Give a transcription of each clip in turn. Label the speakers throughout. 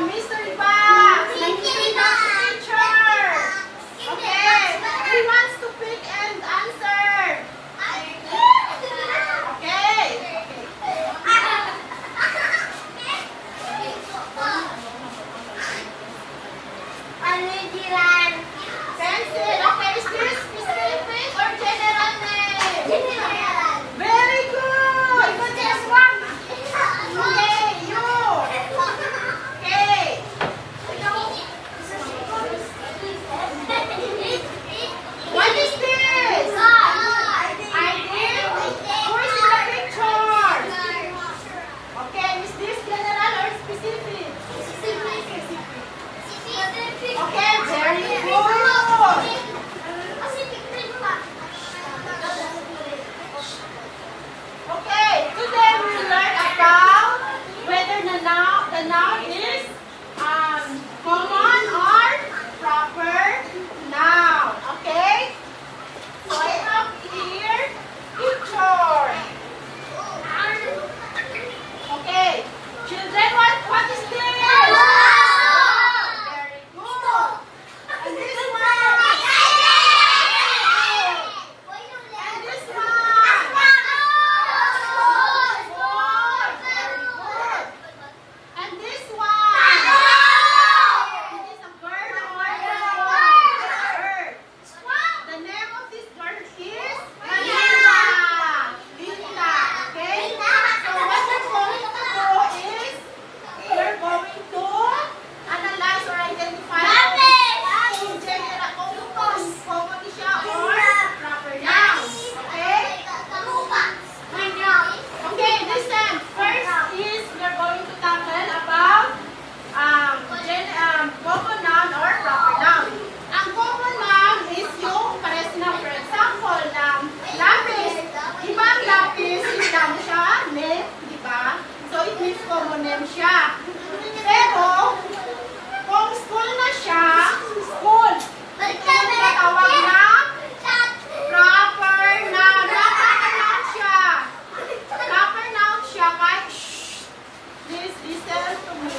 Speaker 1: mystery box. Mystery box teacher. Okay. Who wants to pick and answer? Okay. Pencil. Okay, is this specific or general name? Very good. Just one. Okay, you. Okay. What is this? ID? Who is in the picture? Okay, is this general or specific? Okay, very good. Okay, today we will learn about whether the noun is common or proper noun. Okay? So I have here picture. Okay, children, what is this? Very good. And this one. And this one. Very good. And this one. Is this a bird or a bird? The name of this girl is Linda. Linda. Okay? So what you're going to do is you're going to analyze or identify kung general, kung common siya or proper noun. Okay? Okay, listen. First is we're going to tackle about common noun or proper noun. Ang common noun is yung pares na, for example, lapis. Diba ang lapis, isda mo siya, name, diba? So it means common name siya. Pero, kung school na siya, school. Ito yung tinatawag na proper noun. Proper noun siya. Proper noun siya kahit, please listen to me.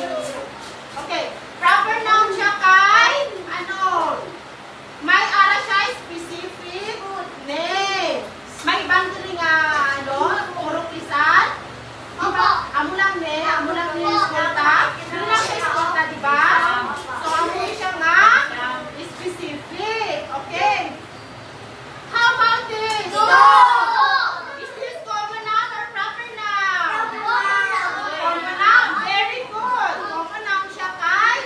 Speaker 1: Okay, proper noun siya kahit, may ara siya specific name. May boundary nga, puro pisan. Amo lang ni eskolta. Ano lang siya eskolta, diba? So, amo siya nga specific. Okay. How about this? Is this common noun or proper noun? Common noun. Very good. Common noun siya kay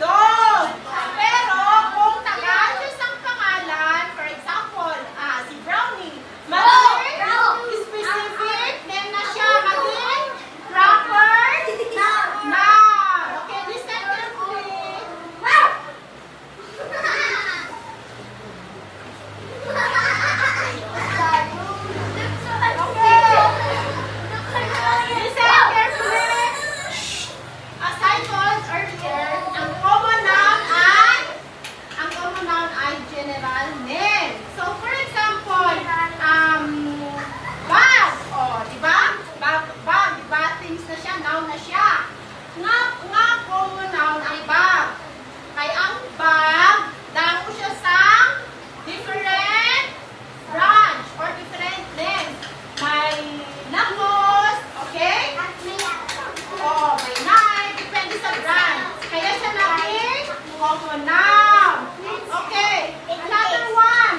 Speaker 1: dog. Pero, kung tagal siya sa pangalan, for example, si Brownie, maging specific, then na siya maging proper noun. Okay, listen carefully. Listen carefully. As I told earlier, ang common noun ay general name. So, for example, bag. O, diba? Bag, diba? Things na siya, noun na siya. Nga common noun ang bag. Kaya ang bag, damo siya sa different branch or different names. May nagos, okay? O, may knife, depende sa brand. Kaya siya naging common noun. Okay, another one.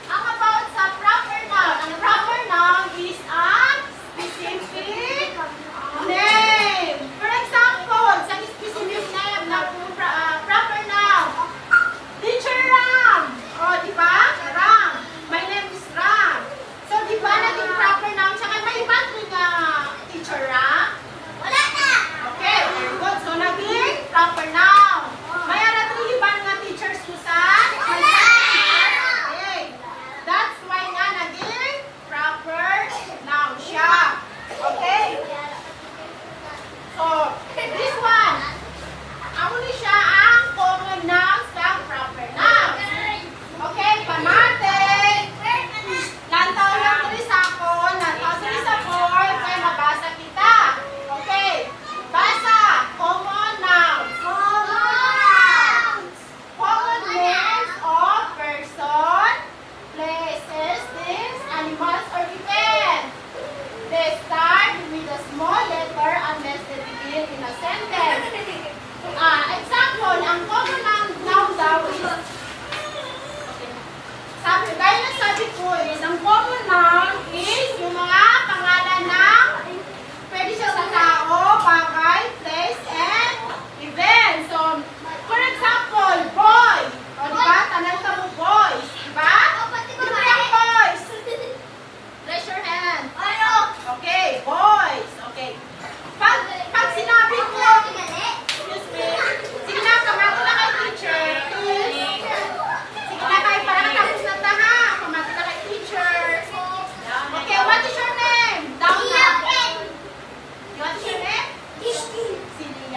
Speaker 1: Ang about sa proper noun. Ang proper noun is a specific name. For example, sa specific name na proper noun. Teacher Ram. O, diba? Ram. My name is Ram. So, diba naging proper noun siya? Kaya may battery nga Teacher Ram? Wala na. Okay, very good. So, naging proper noun. May aratriban nga Teacher Susan? Okay. That's why nga naging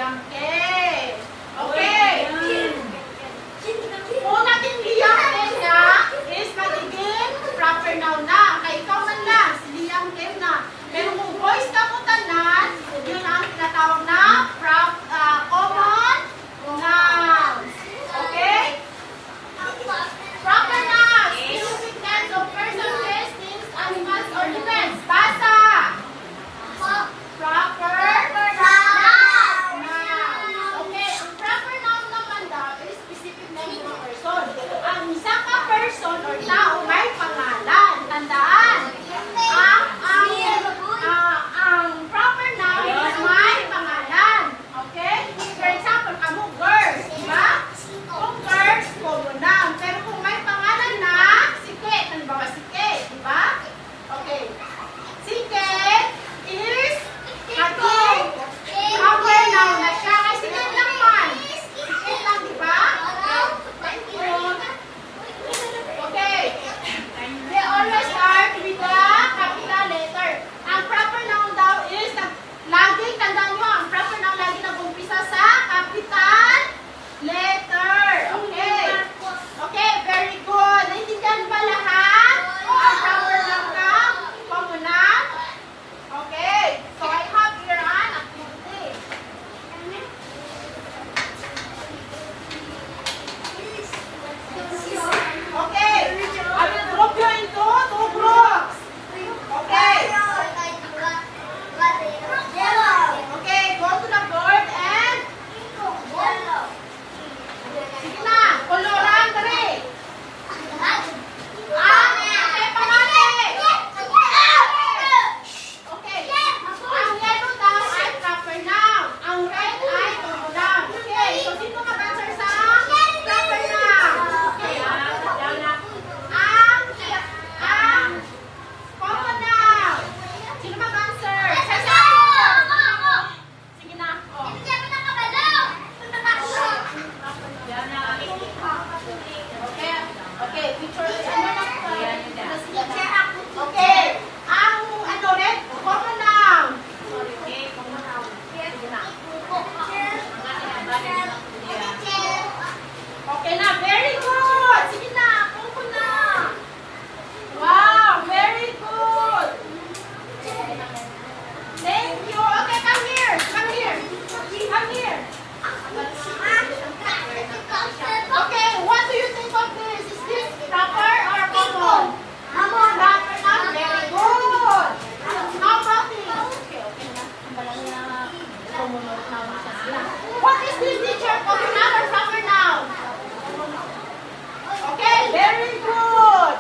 Speaker 1: Liam K. Okay. Kung naging Liam K na, is magiging proper noun na. Kaya ikaw man lang, si Liam K na. Pero kung boys ka po tanan, yun ang tinatawag na common nouns. Okay? Proper nouns. Specific names of person, place, things, animals, or events. Basa! Proper noun. Okay, ang proper noun naman daw is specific name of a person. Ang isa ka person or tao may pangalan. Tandaan. Ang proper noun is may pangalan. Okay? For example, kamo girls, di ba? Kung girls, common noun. Pero kung may pangalan na, si Kate, halimbawa si Kate, di ba? Okay. Si Kate is ating proper noun na siya. Kasi si Kate lang man. Si Kate lang, di ba? Okay. They always start with the capital letter. Ang proper noun daw is, lagi, tandaan nyo, ang proper noun lagi nag-umpisa sa capital letter. Okay. Okay, very good. Naintindihan ba lahat? Ang proper noun na common noun? Okay. So, I have here an activity. Okay. I will group you into 2 groups. Okay. Okay, go to the board and sige na, koloran dali. Okay, pamali. Okay. Ang yellow daw ay proper noun. Ang red ay common noun. Okay, so sino mag-answer sa proper noun? Okay. Ang common noun. Sino mag-answer? Sige na. Oh. Okay. Okay, picture. Okay. Ang red, common noun. Okay na, very good. Sige na, kuko na. Wow, very good. Thank you. Okay, come here. Come here. Come here. Okay, what do you think of this? Is this proper or common? Proper noun. Very good. How about this? Okay, okay na. Common noun siya sila. What is this, teacher? Common noun or proper noun? Okay, very good.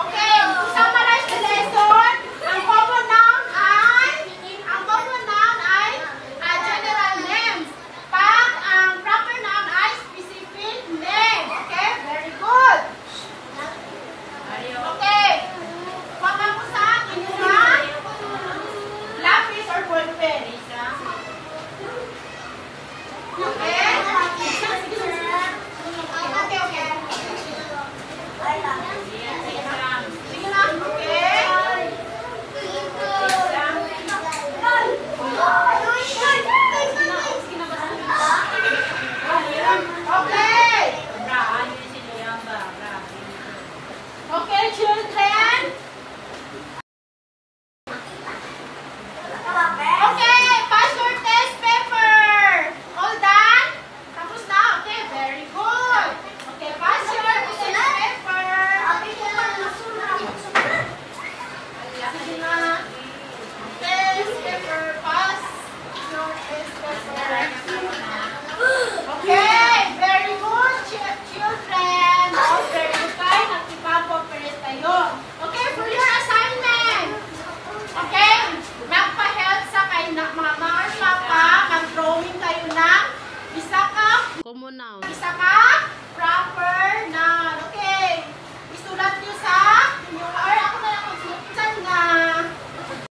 Speaker 1: Okay, to summarize the lesson, ang common noun ay general names. Pag ang proper noun ay specific name. Okay, very good. Okay, papa mo sa akin yung lapis or ballpen. Okay? Okay, okay. Sige na, okay? Okay. Okay, children. Okay, pass your test paper. All done? Tapos na? Okay, very good. Okay, pass your test paper. Sige na. Test paper, pass your test paper. Okay, very good, children. Oh, very good kayo. Nagkipag-cooperate kayo. Okay, for your assignment. Okay, magpa-help sa kayo na mama or papa. Mag-drawing kayo ng isa ka
Speaker 2: Common noun.
Speaker 1: isa ka proper noun. Okay, isulat nyo sa inyong, or ako na lang magsulat nga